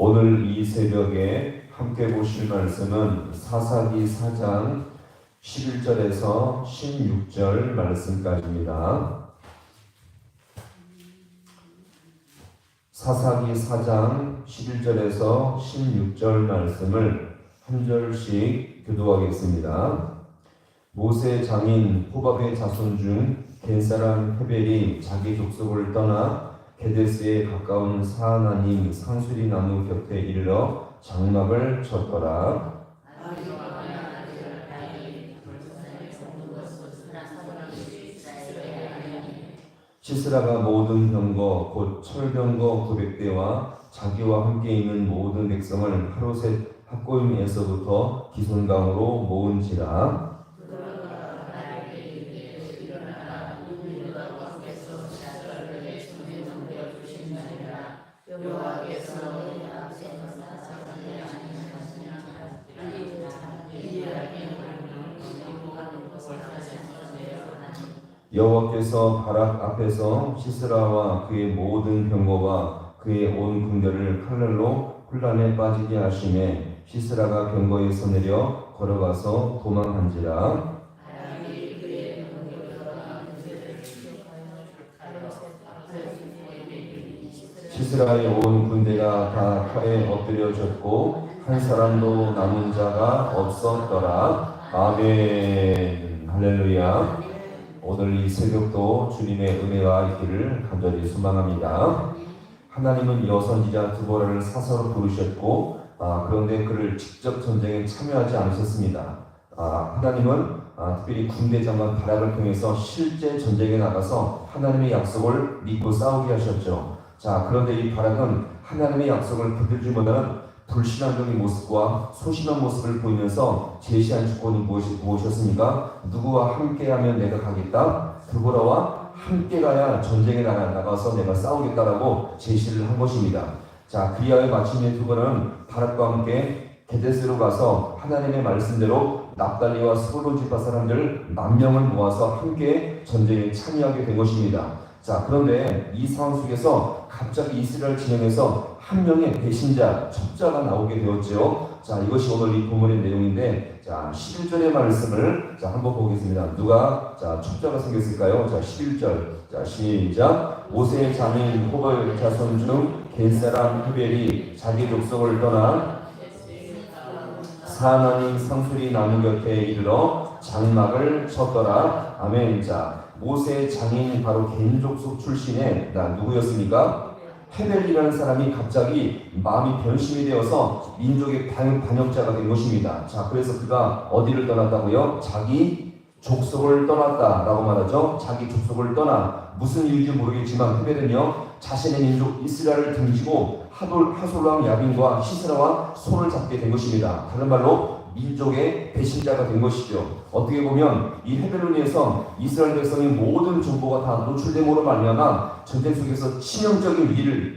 오늘 이 새벽에 함께 보실 말씀은 사사기 4장 11절에서 16절 말씀까지입니다. 사사기 4장 11절에서 16절 말씀을 한 절씩 교도하겠습니다. 모세 장인 호밥의 자손 중 겐사람 헤벨이 자기 족속을 떠나 게데스에 가까운 사하나님 상수리 나무 곁에 이르러 장막을 쳤더라. 시스라가 모든 병거 곧 철병거 900대와 자기와 함께 있는 모든 백성을 하루셋 학고임에서부터 기손강으로 모은지라. 여호와께서 바락 앞에서 시스라와 그의 모든 병거와 그의 온 군대를 칼날로 혼란에 빠지게 하심에 시스라가 병거에서 내려 걸어가서 도망한지라. 시스라의 온 군대가 다 칼에 엎드려졌고 한 사람도 남은 자가 없었더라. 아멘. 할렐루야. 오늘 이 새벽도 주님의 은혜가 있기를 간절히 소망합니다. 하나님은 여선지자 드보라를 사서로 부르셨고 그런데 그를 직접 전쟁에 참여하지 않으셨습니다. 하나님은 특별히 군대 장관 바락을 통해서 실제 전쟁에 나가서 하나님의 약속을 믿고 싸우게 하셨죠. 그런데 이 바락은 하나님의 약속을 붙들기보다는 불신앙적인 모습과 소심한 모습을 보이면서 제시한 조건이 무엇이었습니까? 누구와 함께하면 내가 가겠다? 드보라와 함께 가야 전쟁에 나가서 내가 싸우겠다라고 제시를 한 것입니다. 그리하여 마침내 드보라는 바락과 함께 게데스로 가서 하나님의 말씀대로 납달리와 스불론 지파 사람들 10,000명을 모아서 함께 전쟁에 참여하게 된 것입니다. 그런데 이 상황 속에서 갑자기 이스라엘 진영에서 한 명의 배신자, 첩자가 나오게 되었죠. 이것이 오늘 이 본문의 내용인데, 11절의 말씀을 한번 보겠습니다. 누가 첩자가 생겼을까요? 11절, 시작. 모세의 장인 호밥의 자손 중 겐사람 헤벨이 자기 족속을 떠나 사하나님 상수리 나무 곁에 이르러 장막을 쳤더라. 아멘. 모세의 장인 바로 겐 족속 출신의 누구였습니까? 헤벨이라는 사람이 갑자기 마음이 변심이 되어서 민족의 반역자가 된 것입니다. 그래서 그가 어디를 떠났다고요? 자기 족속을 떠났다라고 말하죠. 자기 족속을 떠나 무슨 이유인지 모르겠지만 헤벨은요 자신의 민족 이스라엘을 등지고 하솔람 야빈과 시스라와 손을 잡게 된 것입니다. 다른 말로 민족의 배신자가 된 것이죠. 어떻게 보면 이 헤벨로 인해서 이스라엘 백성의 모든 정보가 다 노출됨으로 말미암아 전쟁 속에서 치명적인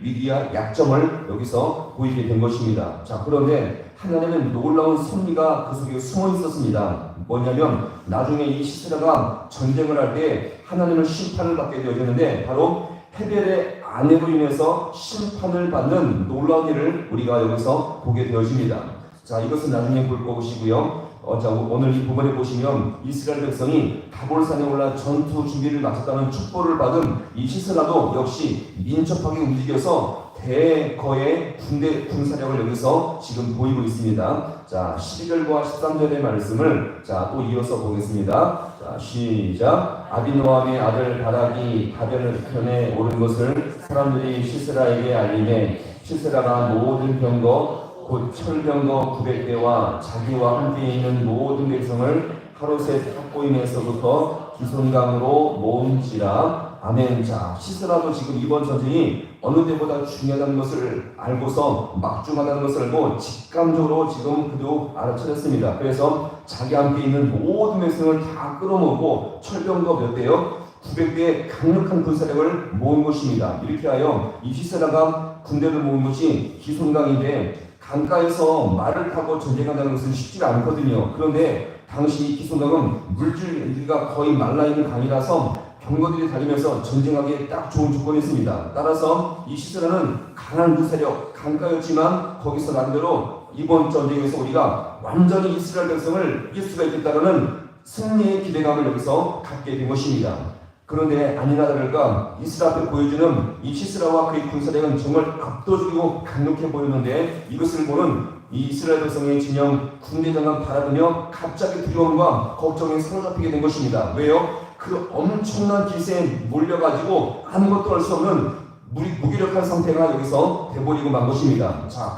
위기와 약점을 여기서 보이게 된 것입니다. 그런데 하나님은 놀라운 섭리가 그 속에 숨어 있었습니다. 뭐냐면 나중에 이 시스라가 전쟁을 할 때 하나님은 심판을 받게 되어졌는데 바로 헤벨의 아내로 인해서 심판을 받는 놀라운 일을 우리가 여기서 보게 되어집니다. 이것은 나중에 볼 것이고요. 오늘 이 부분에 보시면 이스라엘 백성이 다볼산에 올라 전투 준비를 마쳤다는 축복을 받은 이 시스라도 역시 민첩하게 움직여서 대거의 군사력을 여기서 지금 보이고 있습니다. 12절과 13절의 말씀을 또 이어서 보겠습니다. 시작. 아비노함의 아들 바락이 가변편에 오른 것을 사람들이 시스라에게 알리매 시스라가 모든 병거 곧 철병거 900대와 자기와 함께 있는 모든 백성을 하루셋 학고임에서부터 기손강으로 모은지라. 아멘. 시스라도 지금 이번 전쟁이 어느 때보다 중요하다는 것을 알고서 막중하다는 것을 알고 직감적으로 지금 그도 알아차렸습니다. 그래서 자기 함께 있는 모든 백성을 다 끌어모으고 철병거 몇 대요? 900대의 강력한 군사력을 모은 것입니다. 이렇게 하여 이 시스라가 군대를 모은 것이 기손강인데 강가에서 말을 타고 전쟁한다는 것은 쉽지 않거든요. 그런데 당시 이 기손강은 물줄기가 거의 말라있는 강이라서 병거들이 달리면서 전쟁하기에 딱 좋은 조건이 있습니다. 따라서 이 시스라는 강한 무세력, 강가였지만 거기서 나름대로 이번 전쟁에서 우리가 완전히 이스라엘 백성을 이길 수가 있겠다는 승리의 기대감을 여기서 갖게 된 것입니다. 그런데 아니나 다를까 이스라엘 앞에 보여주는 이 시스라와 그의 군사력은 정말 압도적이고 강력해 보였는데 이것을 보는 이 이스라엘 백성의 진영 군대장관 바라보며 갑자기 두려움과 걱정에 사로잡히게 된 것입니다. 왜요? 그 엄청난 기세에 몰려가지고 아무것도 할 수 없는 무기력한 상태가 여기서 돼버리고 만 것입니다. 자,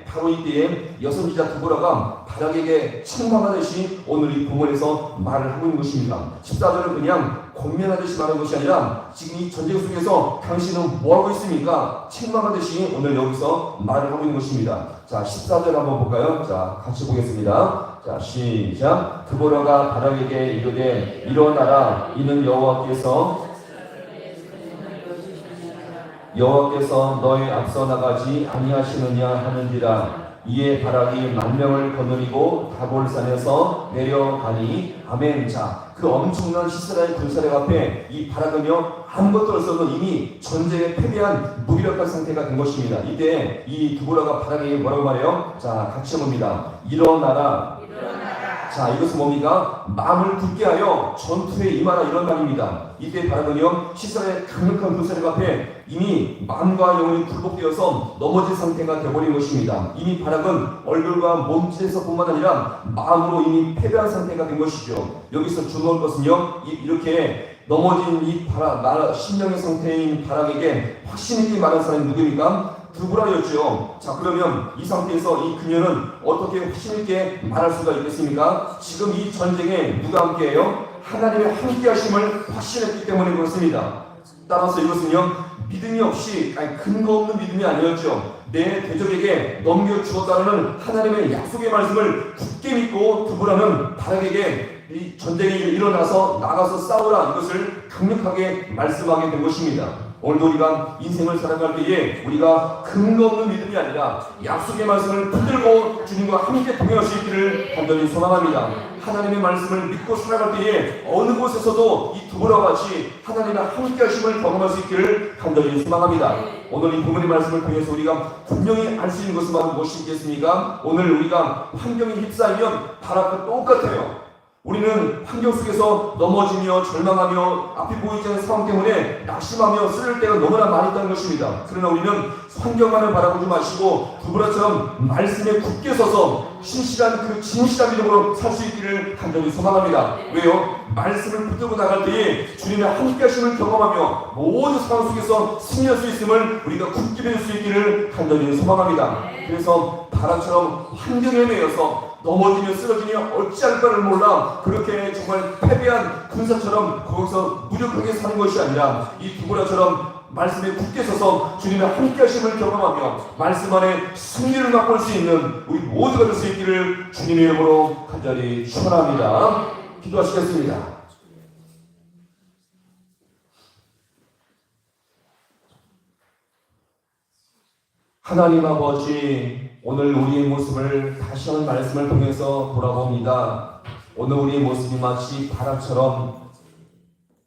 바로 이때에 여성기자 두보라가 바락에게 책망하듯이 오늘 이 본문에서 말을 하고 있는 것입니다. 14절은 그냥 권면하듯이 말하는 것이 아니라 지금 이 전쟁 속에서 당신은 뭐하고 있습니까? 책망하듯이 오늘 여기서 말을 하고 있는 것입니다. 자, 14절 한번 볼까요? 자, 같이 보겠습니다. 자, 시작. 두보라가 바락에게 이르되 일어나라. 이는 여호와께서 너의 앞서 나가지 아니하시느냐 하는지라. 이에 바락이 만명을 거느리고 다볼산에서 내려가니 아멘. 자, 그 엄청난 시스라의 군사력 앞에 이 바락은요 아무것도 할 수 없는 이미 전쟁에 패배한 무기력한 상태가 된 것입니다. 이때 이 두보라가 바락에게 뭐라고 말해요? 자, 같이 봅니다. 일어나라. 자, 이것은 뭡니까? 마음을 굳게 하여 전투에 임하라, 이런 말입니다. 이때 바락은요 시스라의 강력한 군사력 앞에 이미 마음과 영혼이 굴복되어서 넘어진 상태가 되어버린 것입니다. 이미 바락은 얼굴과 몸짓에서 뿐만 아니라 마음으로 이미 패배한 상태가 된 것이죠. 여기서 중요한 것은요 이렇게 넘어진 이 심령의 상태인 바락에게 확신 있게 말한 사람이 누구입니까? 두보라였죠. 자, 그러면 이 상태에서 이 그녀는 어떻게 확신 있게 말할 수가 있겠습니까? 지금 이 전쟁에 누가 함께해요? 하나님의 함께하심을 확신했기 때문에 그렇습니다. 따라서 이것은요 믿음이 없이 근거 없는 믿음이 아니었죠. 내 대적에게 넘겨주었다는 하나님의 약속의 말씀을 굳게 믿고 두보라는 바락에게 이 전쟁이 일어나서 나가서 싸우라, 이것을 강력하게 말씀하게 된 것입니다. 오늘도 우리가 인생을 살아갈 때에 우리가 근거 없는 믿음이 아니라 약속의 말씀을 붙들고 주님과 함께 동행할 수 있기를 간절히 소망합니다. 하나님의 말씀을 믿고 살아갈 때에 어느 곳에서도 이 두보라와 같이 하나님의 함께 하심을 경험할 수 있기를 간절히 소망합니다. 오늘 이 본문의 말씀을 통해서 우리가 분명히 알 수 있는 것은 바로 무엇이겠습니까? 오늘 우리가 환경에 휩싸이면 바락과 똑같아요. 우리는 환경 속에서 넘어지며 절망하며 앞이 보이지 않는 상황 때문에 낙심하며 쓰릴 때가 너무나 많이 있다는 것입니다. 그러나 우리는 환경만을 바라보지 마시고 두보라처럼 말씀에 굳게 서서 신실한 그 진실한 믿음으로 살 수 있기를 간절히 소망합니다. 왜요? 말씀을 붙들고 나갈 때에 주님의 함께하심을 경험하며 모든 상황 속에서 승리할 수 있음을 우리가 굳게 믿을 수 있기를 간절히 소망합니다. 그래서 바락처럼 환경에 매여서 넘어지며 쓰러지며 어찌할 바를 몰라 그렇게 정말 패배한 군사처럼 거기서 무력하게 사는 것이 아니라 이 두보라처럼 말씀에 굳게 서서 주님의 함께하심을 경험하며 말씀 안에 승리를 맛볼 수 있는 우리 모두가 될 수 있기를 주님의 이름으로 간절히 축원합니다. 기도하시겠습니다. 하나님 아버지, 오늘 우리의 모습을 다시 한번 말씀을 통해서 돌아봅니다. 오늘 우리의 모습이 마치 바락처럼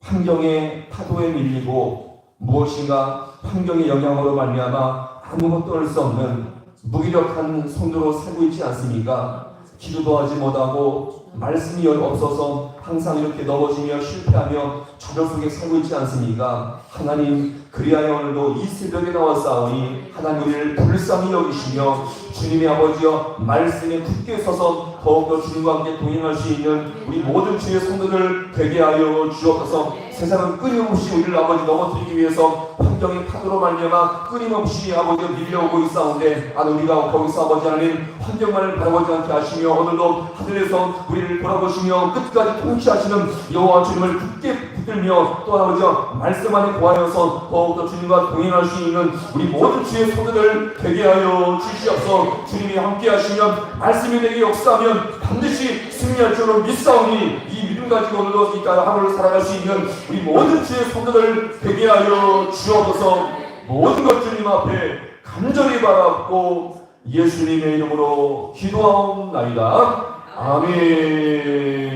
환경의 파도에 밀리고 무엇인가 환경의 영향으로 말미암아 아무것도 할 수 없는 무기력한 손으로 살고 있지 않습니까? 기도도 하지 못하고 말씀이 없어서 항상 이렇게 넘어지며 실패하며 좌절 속에 살고 있지 않습니까? 하나님, 그리하여 오늘도 이 새벽에 나왔사오니 하나님 우리를 불쌍히 여기시며 주님의 아버지여 말씀에 굳게 서서 더욱더 주님과 함께 동행할 수 있는 우리 모든 주의 성도들 되게 하여 주옵소서. 세상은 끊임없이 우리를 아버지 넘어뜨리기 위해서 환경의 파도로 말미암아 끊임없이 아버지가 밀려오고 있사온데 우리가 거기서 아버지 하나님 환경만을 바라보지 않게 하시며 오늘도 하늘에서 우리를 돌아보시며 끝까지 통치하시는 여호와 주님을 굳게 붙들며 또 아버지와 말씀 안에 거하여서 더욱더 주님과 동행할 수 있는 우리 모든 주의 성도들 되게 하여 주시옵소서. 주님이 함께 하시면 말씀이 내게 역사하면 반드시 승리할 줄로 믿사오니 이 믿음 가지고 오늘도 이 하루를 살아갈 수 있는 우리 모든 주의 성도들 되게 하여 주옵소서. 모든 것 주님 앞에 간절히 바라고 예수님의 이름으로 기도하옵나이다. 아멘.